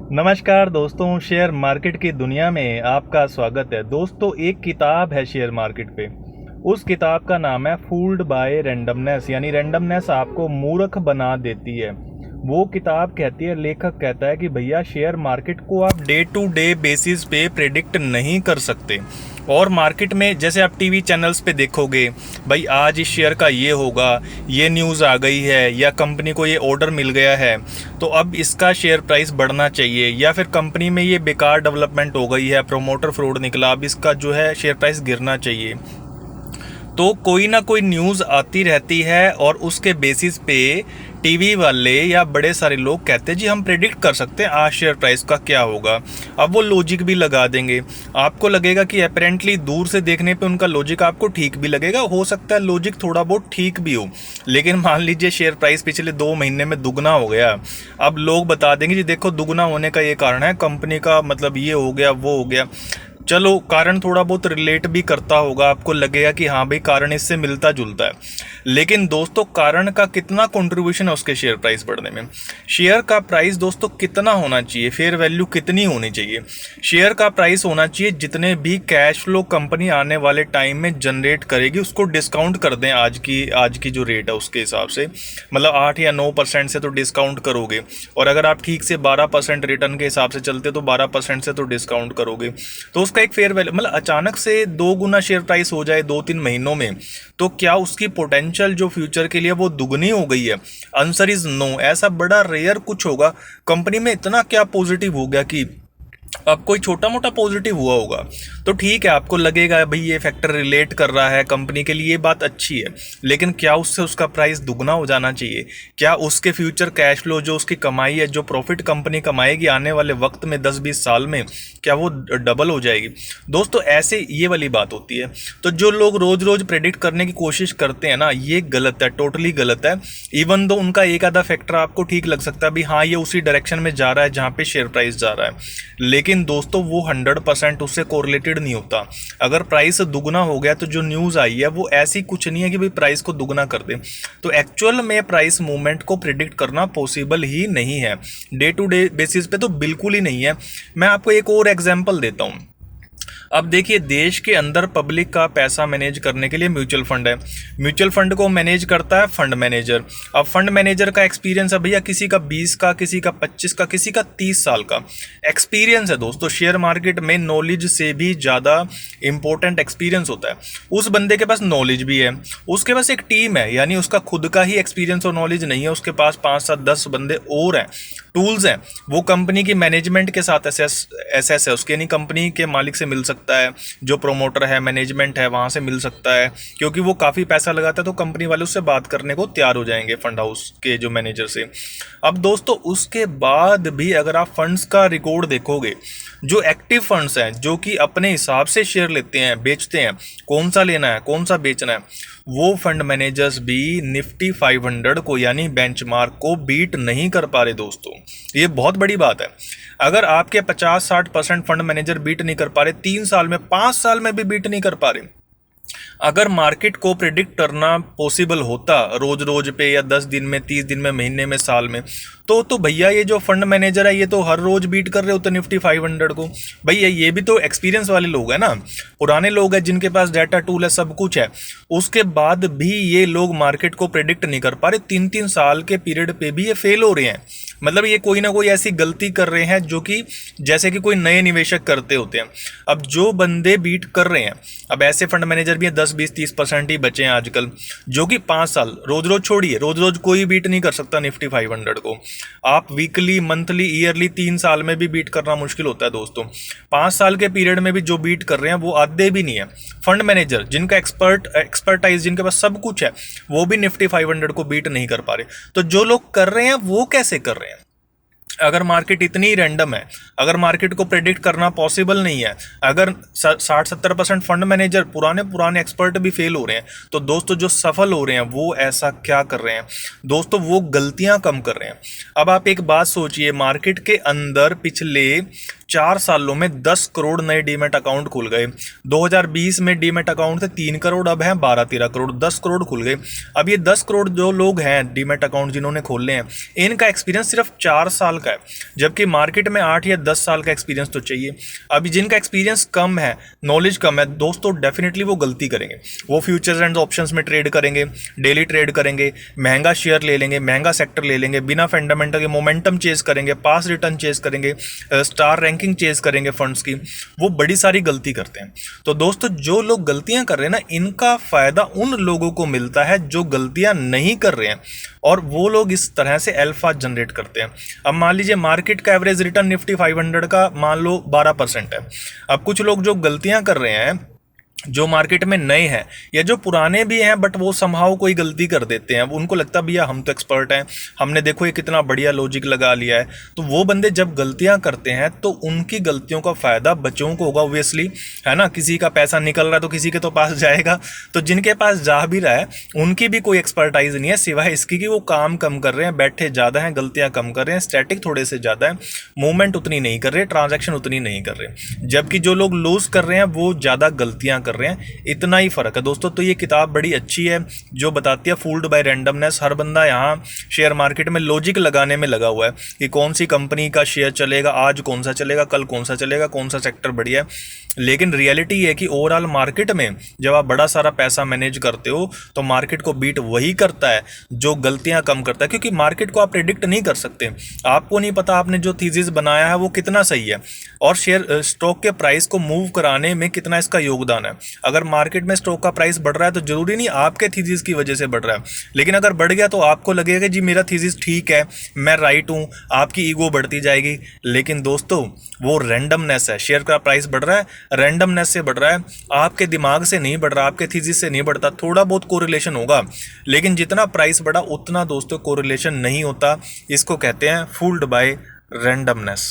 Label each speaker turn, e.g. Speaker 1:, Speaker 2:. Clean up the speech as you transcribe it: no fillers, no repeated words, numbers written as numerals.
Speaker 1: नमस्कार दोस्तों, share market की दुनिया में आपका स्वागत है। दोस्तों, एक किताब है शेयर मार्केट पे। उस किताब का नाम है फूल्ड बाय रैंडमनेस, यानी रैंडमनेस आपको मूर्ख बना देती है। वो किताब कहती है, लेखक कहता है कि भैया शेयर मार्केट को आप डे टू डे बेसिस पे प्रेडिक्ट नहीं कर सकते। और मार्केट में जैसे आप टीवी चैनल्स पे देखोगे, भाई आज इस शेयर का ये होगा, ये न्यूज़ आ गई है, या कंपनी को ये ऑर्डर मिल गया है तो अब इसका शेयर प्राइस बढ़ना चाहिए, या फिर कंपनी में ये बेकार डेवलपमेंट हो गई है, प्रोमोटर फ्रॉड निकला, अब इसका जो है शेयर प्राइस गिरना चाहिए। तो कोई ना कोई न्यूज़ आती रहती है और उसके बेसिस पे टीवी वाले या बड़े सारे लोग कहते हैं जी हम प्रेडिक्ट कर सकते हैं आज शेयर प्राइस का क्या होगा। अब वो लॉजिक भी लगा देंगे। आपको लगेगा कि अपेरेंटली दूर से देखने पे उनका लॉजिक आपको ठीक भी लगेगा, हो सकता है लॉजिक थोड़ा बहुत ठीक भी हो, लेकिन मान लीजिए शेयर प्राइस पिछले 2 महीने में दुगना हो गया। अब लोग बता देंगे जी देखो दुगना होने का ये कारण है, कंपनी का मतलब ये हो गया वो हो गया। चलो कारण थोड़ा बहुत रिलेट भी करता होगा, आपको लगेगा कि हाँ भाई कारण इससे मिलता जुलता है, लेकिन दोस्तों कारण का कितना कंट्रीब्यूशन है उसके शेयर प्राइस बढ़ने में। शेयर का प्राइस दोस्तों कितना होना चाहिए, फेयर वैल्यू कितनी होनी चाहिए। शेयर का प्राइस होना चाहिए जितने भी कैश फ्लो कंपनी आने वाले टाइम में जनरेट करेगी उसको डिस्काउंट कर दें आज की जो रेट है उसके हिसाब से, मतलब 8 या 9% से तो डिस्काउंट करोगे, और अगर आप ठीक से 12% रिटर्न के हिसाब से चलते तो 12% से तो डिस्काउंट करोगे। तो उसका एक फेयर वैल्यू, मतलब अचानक से 2 गुना शेयर प्राइस हो जाए 2-3 महीनों में, तो क्या उसकी पोटेंशियल जो फ्यूचर के लिए वो दुगनी हो गई है? Answer is no. ऐसा बड़ा रेयर कुछ होगा। कंपनी में इतना क्या पॉजिटिव हो गया कि अब कोई छोटा मोटा पॉजिटिव हुआ होगा तो ठीक है, आपको लगेगा भाई ये फैक्टर रिलेट कर रहा है कंपनी के लिए, ये बात अच्छी है, लेकिन क्या उससे उसका प्राइस दुगना हो जाना चाहिए? क्या उसके फ्यूचर कैश फ्लो जो उसकी कमाई है, जो प्रॉफिट कंपनी कमाएगी आने वाले वक्त में 10-20 साल में, क्या वो डबल हो जाएगी? दोस्तों ऐसे ये वाली बात होती है। तो जो लोग रोज रोज प्रेडिक्ट करने की कोशिश करते हैं ना, ये गलत है, टोटली गलत है। इवन दो उनका एक आधा फैक्टर आपको ठीक लग सकता है भी हाँ ये उसी डायरेक्शन में जा रहा है जहाँ पे शेयर प्राइस जा रहा है, लेकिन दोस्तों वो 100% उससे कोरिलेटेड नहीं होता। अगर प्राइस दुगना हो गया तो जो न्यूज़ आई है वो ऐसी कुछ नहीं है कि भाई प्राइस को दुगना कर दे। तो एक्चुअल में प्राइस मूवमेंट को प्रिडिक्ट करना पॉसिबल ही नहीं है, डे टू डे बेसिस पे तो बिल्कुल ही नहीं है। मैं आपको एक और एग्जांपल देता हूँ। अब देखिए, देश के अंदर पब्लिक का पैसा मैनेज करने के लिए म्यूचुअल फंड है। म्यूचुअल फंड को मैनेज करता है फंड मैनेजर। अब फंड मैनेजर का एक्सपीरियंस है भैया किसी का 20 का, किसी का 25 का, किसी का 30 साल का एक्सपीरियंस है। दोस्तों शेयर मार्केट में नॉलेज से भी ज़्यादा इंपॉर्टेंट एक्सपीरियंस होता है। उस बंदे के पास नॉलेज भी है, उसके पास एक टीम है, यानी उसका खुद का ही एक्सपीरियंस और नॉलेज नहीं है, उसके पास 5-7-10 बंदे और हैं, टूल्स हैं। वो कंपनी की मैनेजमेंट के साथ एसेस है उसके, यानी कंपनी के मालिक से मिल सकता है, जो प्रोमोटर है मैनेजमेंट है वहाँ से मिल सकता है, क्योंकि वो काफ़ी पैसा लगाता है तो कंपनी वाले उससे बात करने को तैयार हो जाएंगे फंड हाउस के जो मैनेजर से। अब दोस्तों उसके बाद भी अगर आप फंड्स का रिकॉर्ड देखोगे, जो एक्टिव फंड्स हैं जो कि अपने हिसाब से शेयर लेते हैं बेचते हैं, कौन सा लेना है कौन सा बेचना है, वो फंड मैनेजर्स भी निफ्टी 500 को यानी बेंचमार्क को बीट नहीं कर पा रहे। दोस्तों ये बहुत बड़ी बात है। अगर आपके 50-60% फंड मैनेजर बीट नहीं कर पा रहे 3 साल में, 5 साल में भी बीट नहीं कर पा रहे, अगर मार्केट को प्रिडिक्ट करना पॉसिबल होता रोज रोज पे या 10 दिन में, 30 दिन में, महीने में, साल में, तो भैया ये जो फंड मैनेजर है ये तो हर रोज बीट कर रहे होते निफ्टी 500 को। भैया ये भी तो एक्सपीरियंस वाले लोग हैं ना, पुराने लोग हैं जिनके पास डाटा टूल है, सब कुछ है, उसके बाद भी ये लोग मार्केट को प्रिडिक्ट नहीं कर पा रहे। 3-3 साल के पीरियड पे भी ये फेल हो रहे हैं। मतलब ये कोई ना कोई ऐसी गलती कर रहे हैं जो कि जैसे कि कोई नए निवेशक करते होते हैं। अब जो बंदे बीट कर रहे हैं, अब ऐसे फंड मैनेजर भी हैं 10-20-30% ही बचे हैं आजकल, जो कि 5 साल, रोज रोज छोड़िए, रोज रोज कोई बीट नहीं कर सकता निफ्टी 500 को। आप वीकली, मंथली, ईयरली, 3 साल में भी बीट करना मुश्किल होता है दोस्तों। 5 साल के पीरियड में भी जो बीट कर रहे हैं वो आधे भी नहीं है। फंड मैनेजर जिनका एक्सपर्टाइज, जिनके पास सब कुछ है, वो भी निफ्टी 500 को बीट नहीं कर पा रहे। तो जो लोग कर रहे हैं वो कैसे कर रहे हैं? अगर मार्केट इतनी रैंडम है, अगर मार्केट को प्रेडिक्ट करना पॉसिबल नहीं है, अगर 60-70% फंड मैनेजर पुराने एक्सपर्ट भी फेल हो रहे हैं, तो दोस्तों जो सफल हो रहे हैं वो ऐसा क्या कर रहे हैं? दोस्तों वो गलतियां कम कर रहे हैं। अब आप एक बात सोचिए, मार्केट के अंदर पिछले 4 सालों में 10 करोड़ नए डीमैट अकाउंट खुल गए। 2020 में डीमैट अकाउंट थे 3 करोड़, अब हैं 12-13 करोड़, 10 करोड़ खुल गए। अब ये 10 करोड़ जो लोग हैं डीमैट अकाउंट जिन्होंने खोले हैं, इनका एक्सपीरियंस सिर्फ 4 साल का है, जबकि मार्केट में 8 या 10 साल का एक्सपीरियंस तो चाहिए। अभी जिनका एक्सपीरियंस कम है, नॉलेज कम है दोस्तों, डेफिनेटली वो गलती करेंगे। वो फ्यूचर्स एंड ऑप्शंस में ट्रेड करेंगे, डेली ट्रेड करेंगे, महंगा शेयर ले लेंगे, महंगा सेक्टर ले लेंगे, बिना फंडामेंटल के मोमेंटम चेज करेंगे, पास रिटर्न चेज करेंगे, स्टार रैंकिंग चेज करेंगे फंड्स की। वो बड़ी सारी गलती करते हैं। तो दोस्तों जो लोग गलतियां कर रहे हैं ना, इनका फायदा उन लोगों को मिलता है जो गलतियां नहीं कर रहे हैं, और वो लोग इस तरह से अल्फा जनरेट करते हैं। अब मान लीजिए मार्केट का एवरेज रिटर्न निफ्टी 500 का मान लो 12% है। अब कुछ लोग जो गलतियां कर रहे हैं, जो मार्केट में नए हैं या जो पुराने भी हैं, बट वो समहाउ कोई गलती कर देते हैं, उनको लगता है भैया हम तो एक्सपर्ट हैं, हमने देखो ये कितना बढ़िया लॉजिक लगा लिया है। तो वो बंदे जब गलतियां करते हैं तो उनकी गलतियों का फायदा बच्चों को होगा, ऑब्वियसली, है ना। किसी का पैसा निकल रहा है तो किसी के तो पास जाएगा। तो जिनके पास जा भी रहा है उनकी भी कोई एक्सपर्टाइज नहीं है, सिवाय इसकी कि वो काम कम कर रहे हैं, बैठे ज़्यादा हैं, गलतियां कम कर रहे हैं, स्टैटिक थोड़े से ज़्यादा है, मूवमेंट उतनी नहीं कर रहे, ट्रांजैक्शन उतनी नहीं कर रहे। जबकि जो लोग लूज कर रहे हैं वो ज़्यादा गलतियां कर रहे हैं। इतना ही फर्क है दोस्तों। तो ये किताब बड़ी अच्छी है जो बताती है फूल्ड बाय रैंडमनेस। हर बंदा यहाँ शेयर मार्केट में लॉजिक लगाने में लगा हुआ है कि कौन सी कंपनी का शेयर चलेगा, आज कौन सा चलेगा, कल कौन सा चलेगा, कौन सा सेक्टर बढ़िया है। लेकिन रियलिटी ये है कि ओवरऑल मार्केट में जब आप बड़ा सारा पैसा मैनेज करते हो तो मार्केट को बीट वही करता है जो गलतियां कम करता है, क्योंकि मार्केट को आप प्रेडिक्ट नहीं कर सकते। आपको नहीं पता आपने जो थीसिस बनाया है वो कितना सही है, और शेयर स्टॉक के प्राइस को मूव कराने में कितना इसका योगदान है। अगर मार्केट में स्टॉक का प्राइस बढ़ रहा है तो जरूरी नहीं आपके थीसिस की वजह से बढ़ रहा है, लेकिन अगर बढ़ गया तो आपको लगेगा कि जी मेरा थीसिस ठीक है, मैं राइट हूँ, आपकी ईगो बढ़ती जाएगी। लेकिन दोस्तों वो रैंडमनेस है, शेयर का प्राइस बढ़ रहा है रैंडमनेस से बढ़ रहा है, आपके दिमाग से नहीं बढ़ रहा, आपके थीसिस से नहीं बढ़ता। थोड़ा बहुत कोरिलेशन होगा, लेकिन जितना प्राइस बढ़ा उतना दोस्तों कोरिलेशन नहीं होता। इसको कहते हैं फूल्ड बाय रैंडमनेस।